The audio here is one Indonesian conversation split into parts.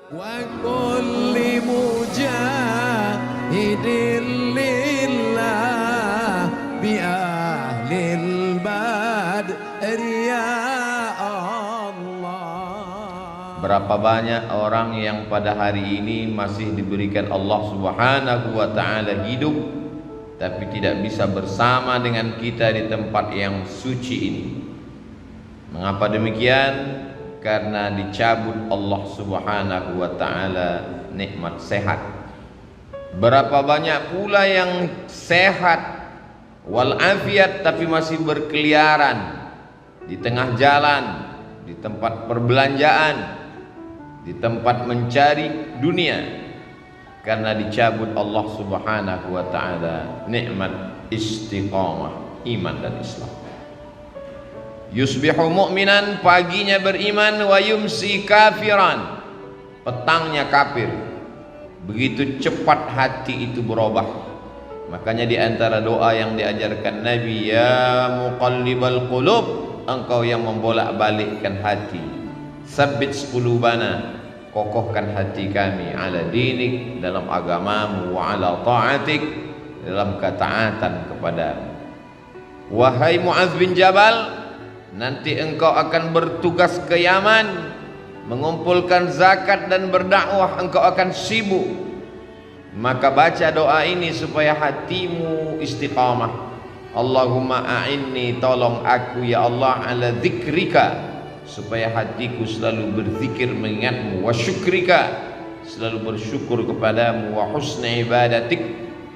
وكل مجاهد لله بأهل البدر يا الله. Berapa banyak orang yang pada hari ini masih diberikan Allah Subhanahu wa ta'ala hidup, tapi tidak bisa bersama dengan kita di tempat yang suci ini. Mengapa demikian? Karena dicabut Allah Subhanahu wa ta'ala nikmat sehat. Berapa banyak pula yang sehat walafiat tapi masih berkeliaran di tengah jalan, di tempat perbelanjaan, di tempat mencari dunia, karena dicabut Allah Subhanahu wa ta'ala nikmat istiqamah iman dan Islam. Yusbihu mu'minan, paginya beriman, wa yumsi kafiran, petangnya kafir. Begitu cepat hati itu berubah. Makanya di antara doa yang diajarkan Nabi, ya muqallibal qulub, engkau yang membolak-balikkan hati, sabbit qulubana, kokohkan hati kami, ala dinik, dalam agamamu, wa ala ta'atik, dalam ketaatan kepadamu. Wahai Mu'adz bin Jabal, nanti engkau akan bertugas ke Yaman, mengumpulkan zakat dan berdakwah, engkau akan sibuk. Maka baca doa ini supaya hatimu istiqamah. Allahumma a'inni, tolong aku ya Allah, ala dzikrika, supaya hatiku selalu berzikir mengingatmu, wa syukrika, selalu bersyukur kepadamu, wa husni ibadatik,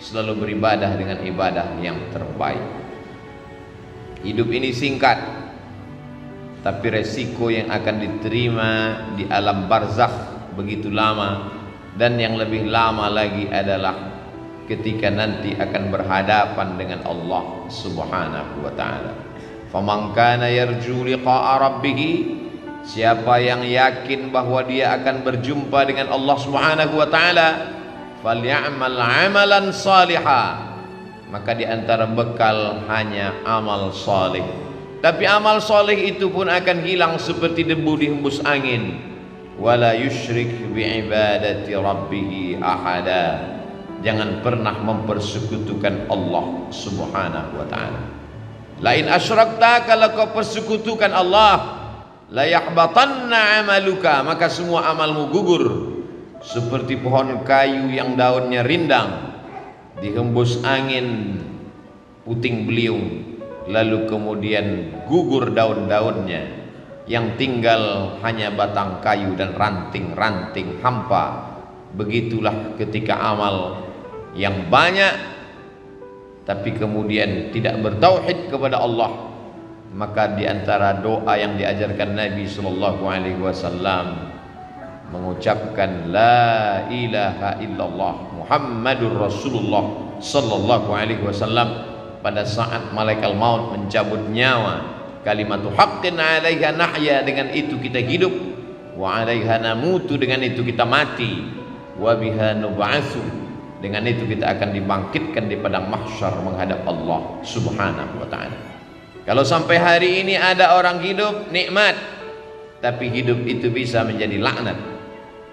selalu beribadah dengan ibadah yang terbaik. Hidup ini singkat, tapi resiko yang akan diterima di alam barzakh begitu lama, dan yang lebih lama lagi adalah ketika nanti akan berhadapan dengan Allah Subhanahu wa ta'ala. Faman kana yarju liqa'a rabbih, siapa yang yakin bahwa dia akan berjumpa dengan Allah Subhanahu wa ta'ala, falyamal 'amalan salihah, maka di antara bekal hanya amal saleh. Tapi amal soleh itu pun akan hilang seperti debu dihembus angin. Wala yusyrik bi'ibadati rabbih ahada, jangan pernah mempersekutukan Allah Subhanahu wa ta'ala. Lain asyrakta, kalau kau persekutukan Allah, la yahbatanna amaluka, maka semua amalmu gugur. Seperti pohon kayu yang daunnya rindang, dihembus angin puting beliung, lalu kemudian gugur daun-daunnya, yang tinggal hanya batang kayu dan ranting-ranting hampa. Begitulah ketika amal yang banyak tapi kemudian tidak bertauhid kepada Allah. Maka di antara doa yang diajarkan Nabi sallallahu alaihi wasallam, mengucapkan la ilaha illallah Muhammadur Rasulullah sallallahu alaihi wasallam pada saat malaikat maut mencabut nyawa. Kalimatu haqqin 'alaiha nahya, dengan itu kita hidup, wa 'alaiha namutu, dengan itu kita mati, wa biha nub'atsu, dengan itu kita akan dibangkitkan di padang mahsyar menghadap Allah Subhanahu wa ta'ala. Kalau sampai hari ini ada orang hidup nikmat, tapi hidup itu bisa menjadi laknat.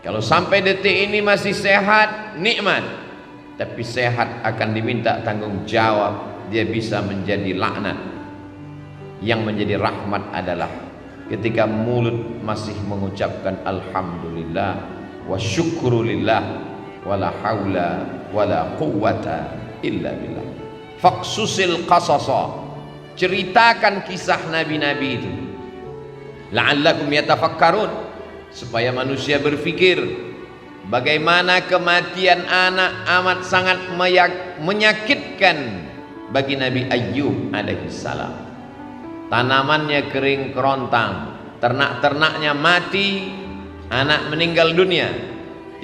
Kalau sampai detik ini masih sehat, nikmat, tapi sehat akan diminta tanggung jawab, dia bisa menjadi laknat. Yang menjadi rahmat adalah ketika mulut masih mengucapkan alhamdulillah wa syukrulillah wala haula wala quwwata illa billah. Faqsusil qasasa, ceritakan kisah nabi-nabi itu, la'allakum yatafakkarun, supaya manusia berpikir bagaimana kematian anak amat sangat menyakitkan bagi Nabi Ayyub alaihi salam. Tanamannya kering kerontang, ternak-ternaknya mati, anak meninggal dunia.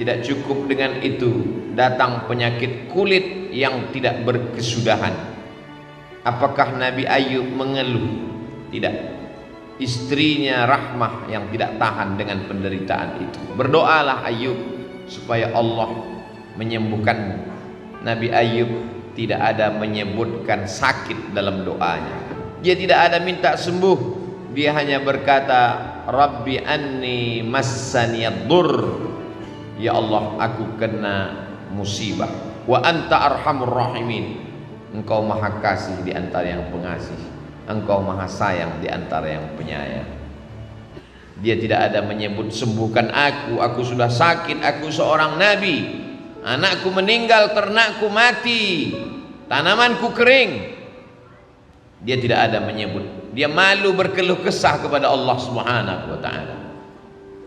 Tidak cukup dengan itu, datang penyakit kulit yang tidak berkesudahan. Apakah Nabi Ayyub mengeluh? Tidak. Istrinya Rahmah yang tidak tahan dengan penderitaan itu. Berdoalah Ayyub supaya Allah menyembuhkan. Nabi Ayyub tidak ada menyebutkan sakit dalam doanya. Dia tidak ada minta sembuh, dia hanya berkata Rabbi anni massaniyad dur ya Allah aku kena musibah. Wa anta arhamur rahimin, engkau maha kasih di antara yang pengasih, engkau maha sayang di antara yang penyayang. Dia tidak ada menyebut sembuhkan aku sudah sakit, aku seorang nabi, anakku meninggal, ternakku mati, tanamanku kering. Dia tidak ada menyebut. Dia malu berkeluh kesah kepada Allah Subhanahu wa ta'ala.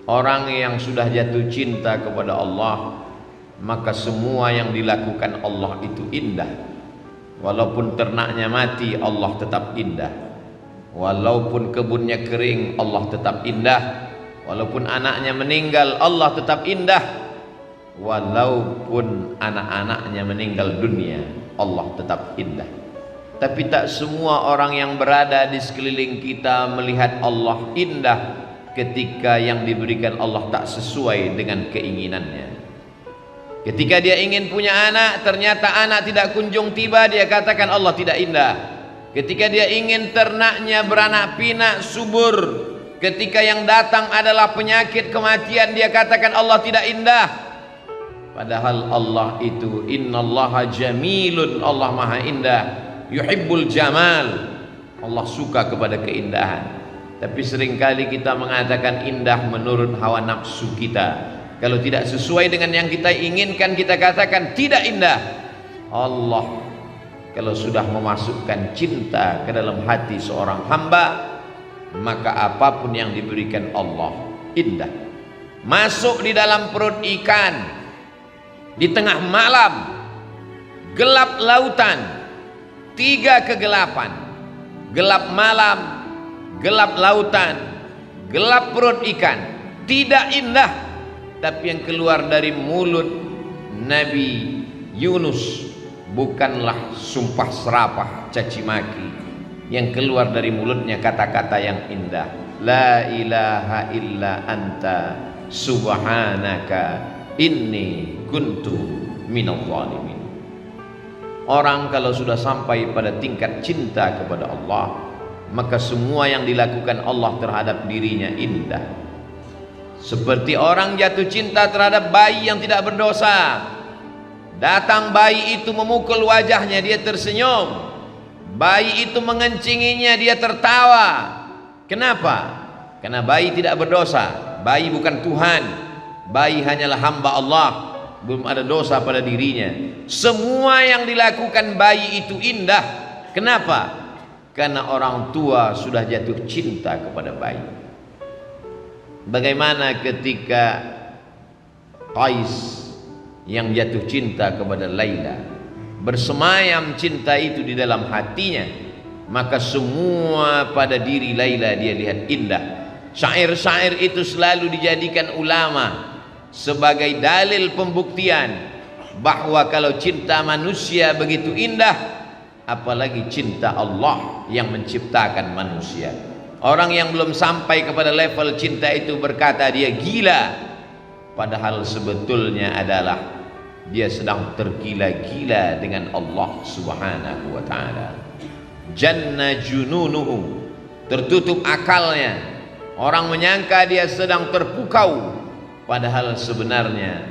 Orang yang sudah jatuh cinta kepada Allah, maka semua yang dilakukan Allah itu indah. Walaupun ternaknya mati, Allah tetap indah. Walaupun kebunnya kering, Allah tetap indah. Walaupun anaknya meninggal, Allah tetap indah. Walaupun anak-anaknya meninggal dunia, Allah tetap indah. Tapi tak semua orang yang berada di sekeliling kita melihat Allah indah ketika yang diberikan Allah tak sesuai dengan keinginannya. Ketika dia ingin punya anak, ternyata anak tidak kunjung tiba, dia katakan Allah tidak indah. Ketika dia ingin ternaknya beranak pinak subur, ketika yang datang adalah penyakit kematian, dia katakan Allah tidak indah. Padahal Allah itu innallaha jamilun, Allah maha indah, yuhibbul jamal, Allah suka kepada keindahan. Tapi seringkali kita mengatakan indah menurut hawa nafsu kita. Kalau tidak sesuai dengan yang kita inginkan, kita katakan tidak indah. Allah kalau sudah memasukkan cinta ke dalam hati seorang hamba, maka apapun yang diberikan Allah indah. Masuk di dalam perut ikan di tengah malam, gelap lautan, 3 kegelapan, gelap malam, gelap lautan, gelap perut ikan, tidak indah. Tapi yang keluar dari mulut Nabi Yunus bukanlah sumpah serapah caci maki. Yang keluar dari mulutnya kata-kata yang indah. La ilaha illa anta subhanaka inni kuntu minadh dhalimin. Orang kalau sudah sampai pada tingkat cinta kepada Allah, maka semua yang dilakukan Allah terhadap dirinya indah. Seperti orang jatuh cinta terhadap bayi yang tidak berdosa. Datang bayi itu memukul wajahnya, dia tersenyum. Bayi itu mengencinginya, dia tertawa. Kenapa? Karena bayi tidak berdosa. Bayi bukan Tuhan. Bayi hanyalah hamba Allah, belum ada dosa pada dirinya. Semua yang dilakukan bayi itu indah. Kenapa? Karena orang tua sudah jatuh cinta kepada bayi. Bagaimana ketika Qais yang jatuh cinta kepada Laila, bersemayam cinta itu di dalam hatinya, maka semua pada diri Laila dia lihat indah. Syair-syair itu selalu dijadikan ulama sebagai dalil pembuktian bahwa kalau cinta manusia begitu indah, apalagi cinta Allah yang menciptakan manusia. Orang yang belum sampai kepada level cinta itu berkata dia gila, padahal sebetulnya adalah dia sedang tergila-gila dengan Allah Subhanahu wa ta'ala. Janna jununuhu, tertutup akalnya. Orang menyangka dia sedang terpukau, padahal sebenarnya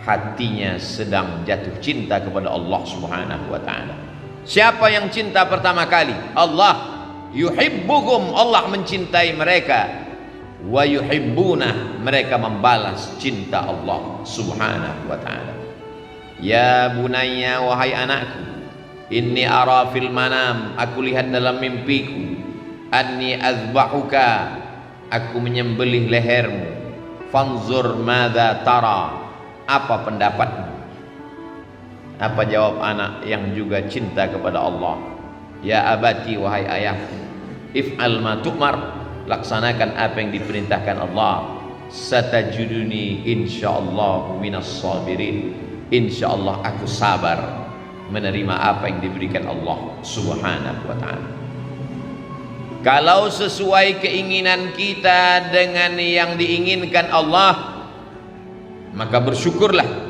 hatinya sedang jatuh cinta kepada Allah Subhanahu wa ta'ala. Siapa yang cinta pertama kali? Allah. Yuhibbuhum, Allah mencintai mereka. Wa yuhibbuna, mereka membalas cinta Allah Subhanahu wa ta'ala. Ya bunayya, wahai anakku, inni ara fil manam, aku lihat dalam mimpiku, anni azbahuka, aku menyembelih lehermu. Fanzur madza tara, apa pendapatmu? Apa jawab anak yang juga cinta kepada Allah? Ya abati, wahai ayahku, if'al ma tu'mar, laksanakan apa yang diperintahkan Allah. Satajuduni insyaallah minas sabirin, insyaallah aku sabar menerima apa yang diberikan Allah Subhanahu wa ta'ala. Kalau sesuai keinginan kita dengan yang diinginkan Allah, maka bersyukurlah.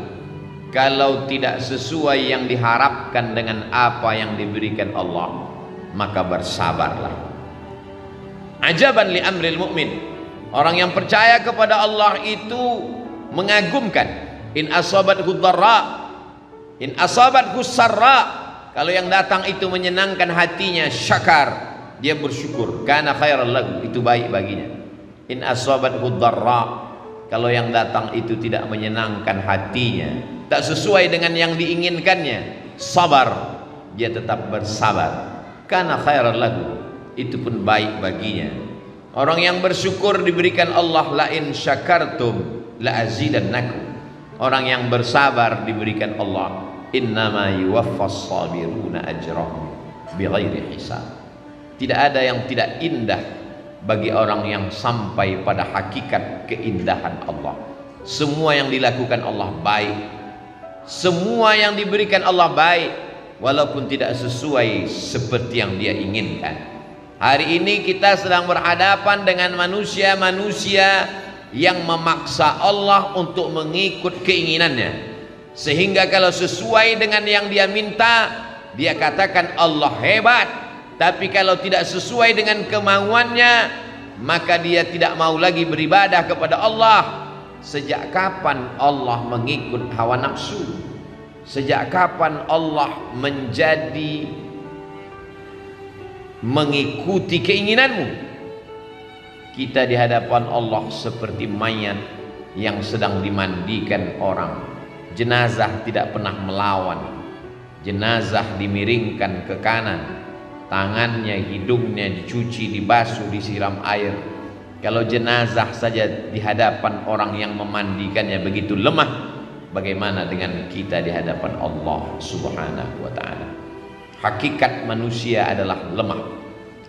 Kalau tidak sesuai yang diharapkan dengan apa yang diberikan Allah, maka bersabarlah. Ajaban li amril mu'min, orang yang percaya kepada Allah itu mengagumkan. In asabathu dharra, in asabathu sarra, kalau yang datang itu menyenangkan hatinya, syakar, dia bersyukur, kana khairal lahu, itu baik baginya. In asabathu dharra, kalau yang datang itu tidak menyenangkan hatinya, tak sesuai dengan yang diinginkannya, sabar, dia tetap bersabar, kana khairal lahu, itu pun baik baginya. Orang yang bersyukur diberikan Allah, la in syakartum la azidannakum. Orang yang bersabar diberikan Allah, innama yuwaffas sabiruna ajrahum bighairi hisab. Tidak ada yang tidak indah bagi orang yang sampai pada hakikat keindahan Allah. Semua yang dilakukan Allah baik, semua yang diberikan Allah baik, walaupun tidak sesuai seperti yang dia inginkan. Hari ini kita sedang berhadapan dengan manusia-manusia yang memaksa Allah untuk mengikut keinginannya, sehingga kalau sesuai dengan yang dia minta, dia katakan Allah hebat. Tapi kalau tidak sesuai dengan kemauannya, maka dia tidak mau lagi beribadah kepada Allah. Sejak kapan Allah mengikut hawa nafsu? Sejak kapan Allah menjadi mengikuti keinginanmu? Kita di hadapan Allah seperti mayat yang sedang dimandikan orang. Jenazah tidak pernah melawan. Jenazah dimiringkan ke kanan, tangannya, hidungnya dicuci, dibasuh, disiram air. Kalau jenazah saja di hadapan orang yang memandikannya begitu lemah, bagaimana dengan kita di hadapan Allah Subhanahu wa ta'ala? Hakikat manusia adalah lemah.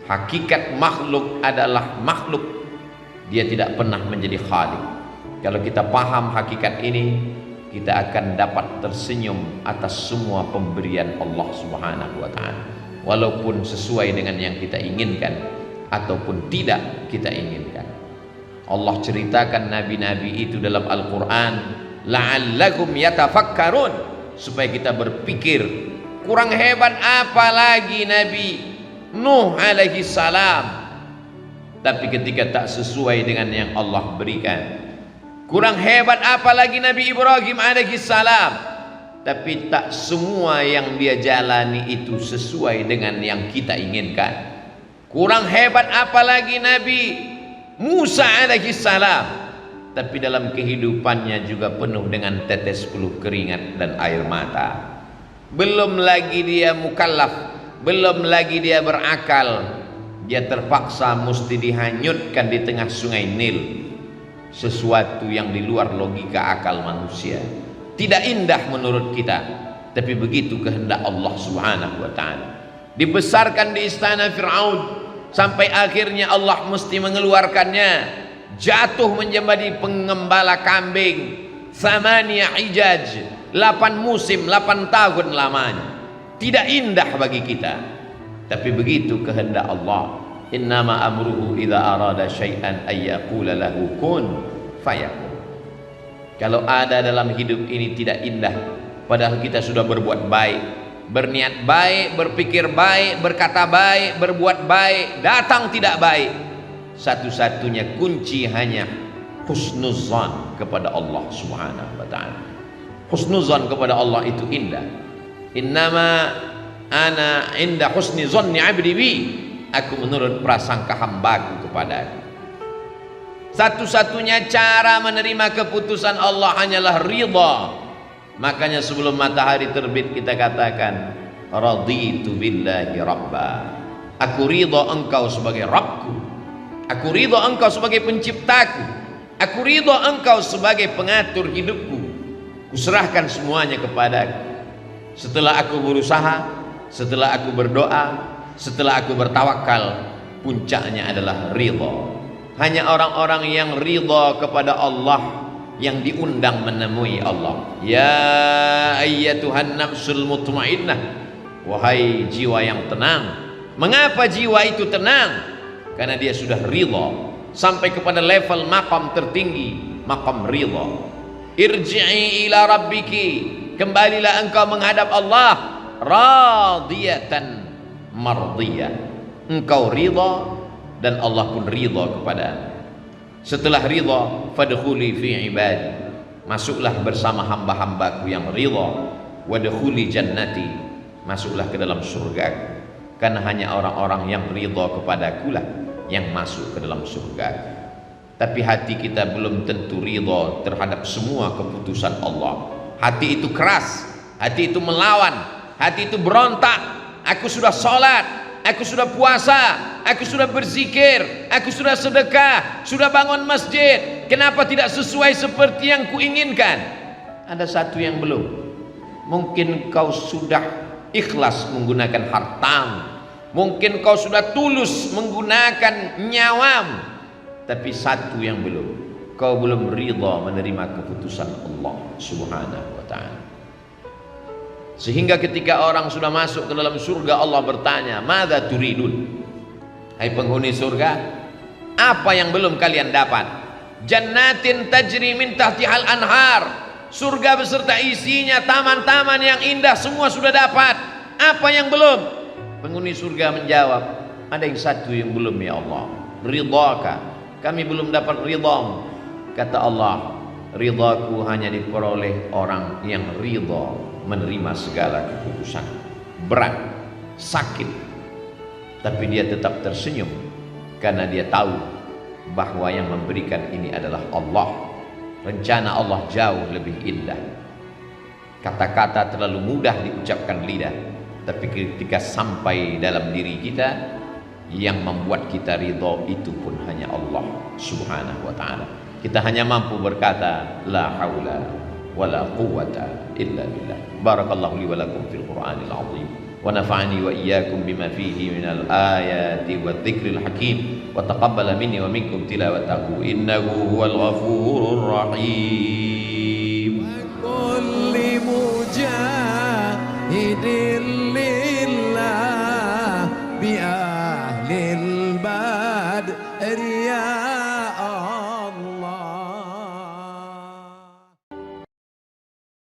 Hakikat makhluk adalah makhluk. Dia tidak pernah menjadi khalik. Kalau kita paham hakikat ini, kita akan dapat tersenyum atas semua pemberian Allah Subhanahu wa ta'ala, walaupun sesuai dengan yang kita inginkan ataupun tidak kita inginkan. Allah ceritakan nabi-nabi itu dalam Al-Quran, la'allakum yatafakkarun, supaya kita berpikir. Kurang hebat apa lagi Nabi Nuh alaihi salam, tapi ketika tak sesuai dengan yang Allah berikan. Kurang hebat apalagi Nabi Ibrahim alaihi salam, tapi tak semua yang dia jalani itu sesuai dengan yang kita inginkan. Kurang hebat apalagi Nabi Musa alaihi salam, tapi dalam kehidupannya juga penuh dengan tetes peluh keringat dan air mata. Belum lagi dia mukallaf, belum lagi dia berakal, dia terpaksa mesti dihanyutkan di tengah sungai Nil. Sesuatu yang di luar logika akal manusia, tidak indah menurut kita, tapi begitu kehendak Allah Subhanahu wa ta'ala. Dibesarkan di istana Fir'aun sampai akhirnya Allah mesti mengeluarkannya, jatuh menjadi pengembala kambing. Thamaniya hijaj, 8 musim, 8 tahun lamanya. Tidak indah bagi kita, tapi begitu kehendak Allah. Innama amruhu idza arada syai'an ay yaqula lahu kun fayakun. Kalau ada dalam hidup ini tidak indah, padahal kita sudah berbuat baik, berniat baik, berpikir baik, berkata baik, berbuat baik, datang tidak baik, satu-satunya kunci hanya husnuzan kepada Allah Subhanahu wa ta'ala. Husnuzan kepada Allah itu indah. Innama ana inda husni zanni 'abdi bi, aku menurut prasangka hambaku kepada aku. Satu-satunya cara menerima keputusan Allah hanyalah ridha. Makanya sebelum matahari terbit kita katakan, raditu billahi rabba, aku ridha engkau sebagai Rabbku, aku ridha engkau sebagai penciptaku, aku ridha engkau sebagai pengatur hidupku, kuserahkan semuanya kepadaku. Setelah aku berusaha, setelah aku berdoa, setelah aku bertawakal, puncaknya adalah ridha. Hanya orang-orang yang ridha kepada Allah yang diundang menemui Allah. Ya ayyatuhan nafsul mutmainnah, wahai jiwa yang tenang. Mengapa jiwa itu tenang? Karena dia sudah ridha sampai kepada level maqam tertinggi, maqam ridha. Irji'i ila rabbiki, kembalilah engkau menghadap Allah, radiyatan mardiyah, engkau ridha dan Allah pun ridha kepada. Setelah ridha, fadkhuli fi ibadi, masuklah bersama hamba-hambaku yang ridha, wadkhuli jannati, masuklah ke dalam surga. Karena hanya orang-orang yang ridha kepadaku lah yang masuk ke dalam surga. Tapi hati kita belum tentu ridha terhadap semua keputusan Allah. Hati itu keras, hati itu melawan, hati itu berontak. Aku sudah sholat, aku sudah puasa, aku sudah berzikir, aku sudah sedekah, sudah bangun masjid. Kenapa tidak sesuai seperti yang kuinginkan? Ada satu yang belum. Mungkin kau sudah ikhlas menggunakan hartamu, mungkin kau sudah tulus menggunakan nyawamu, tapi satu yang belum, kau belum ridha menerima keputusan Allah Subhanahu wa ta'ala. Sehingga ketika orang sudah masuk ke dalam surga, Allah bertanya, "Madza turidun?" Hai penghuni surga, apa yang belum kalian dapat? Jannatin tajri min tahtihal anhar, surga beserta isinya, taman-taman yang indah, semua sudah dapat. Apa yang belum? Penghuni surga menjawab, ada yang satu yang belum ya Allah, ridhaka, kami belum dapat ridhamu. Kata Allah, ridhaku hanya diperoleh orang yang ridha menerima segala keputusan. Berat, sakit, tapi dia tetap tersenyum karena dia tahu bahwa yang memberikan ini adalah Allah. Rencana Allah jauh lebih indah. Kata-kata terlalu mudah diucapkan lidah, tapi ketika sampai dalam diri kita, yang membuat kita ridha itu pun hanya Allah Subhanahu wa ta'ala. Kita hanya mampu berkata la haula wala quwwata illa billah. Barakallahu li wa lakum fil Qur'anil azim wa nafa'ani wa iyyakum bima fihi minal ayati wadh-dhikril hakim wa taqabbala minni wa minkum tilawatahu innahu huwal ghafurur rahim. kulli mujahidin lillah bi ahlil badriyah